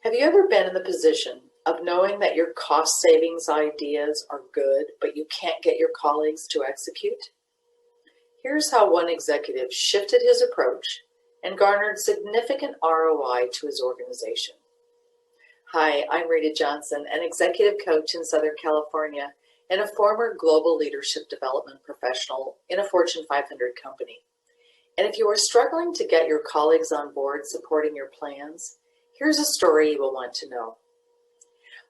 Have you ever been in the position of knowing that your cost savings ideas are good, but you can't get your colleagues to execute? Here's how one executive shifted his approach and garnered significant ROI to his organization. Hi, I'm Rita Johnson, an executive coach in Southern California and a former global leadership development professional in a Fortune 500 company. And if you are struggling to get your colleagues on board supporting your plans, here's a story you will want to know.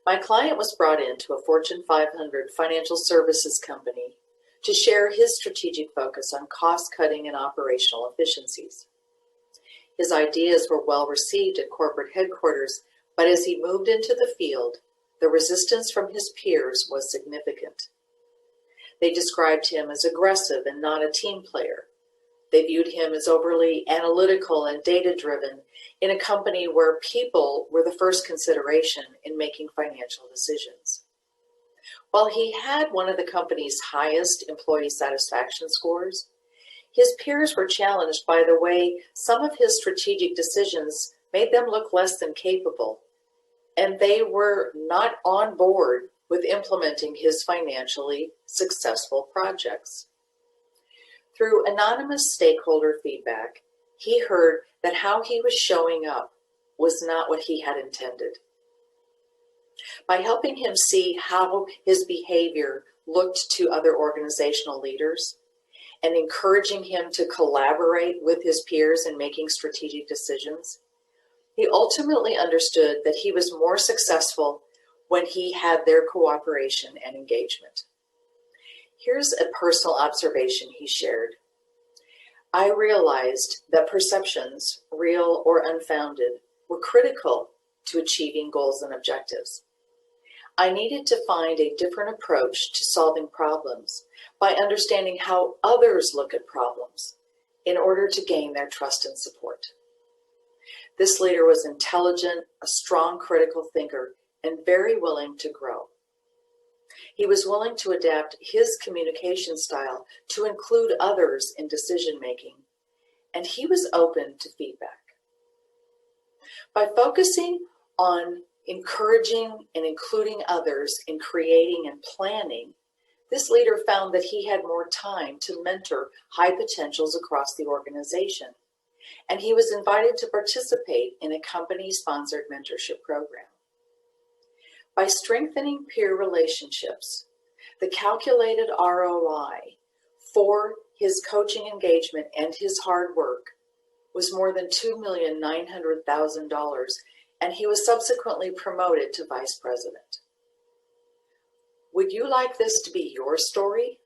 My client was brought into a Fortune 500 financial services company to share his strategic focus on cost-cutting and operational efficiencies. His ideas were well received at corporate headquarters, but as he moved into the field, the resistance from his peers was significant. They described him as aggressive and not a team player. They viewed him as overly analytical and data-driven in a company where people were the first consideration in making financial decisions. While he had one of the company's highest employee satisfaction scores, his peers were challenged by the way some of his strategic decisions made them look less than capable, and they were not on board with implementing his financially successful projects. Through anonymous stakeholder feedback, he heard that how he was showing up was not what he had intended. By helping him see how his behavior looked to other organizational leaders and encouraging him to collaborate with his peers in making strategic decisions, he ultimately understood that he was more successful when he had their cooperation and engagement. Here's a personal observation he shared. I realized that perceptions, real or unfounded, were critical to achieving goals and objectives. I needed to find a different approach to solving problems by understanding how others look at problems in order to gain their trust and support. This leader was intelligent, a strong critical thinker, and very willing to grow. He was willing to adapt his communication style to include others in decision-making, and he was open to feedback. By focusing on encouraging and including others in creating and planning, this leader found that he had more time to mentor high potentials across the organization, and he was invited to participate in a company-sponsored mentorship program. By strengthening peer relationships, the calculated ROI for his coaching engagement and his hard work was more than $2,900,000, and he was subsequently promoted to vice president. Would you like this to be your story?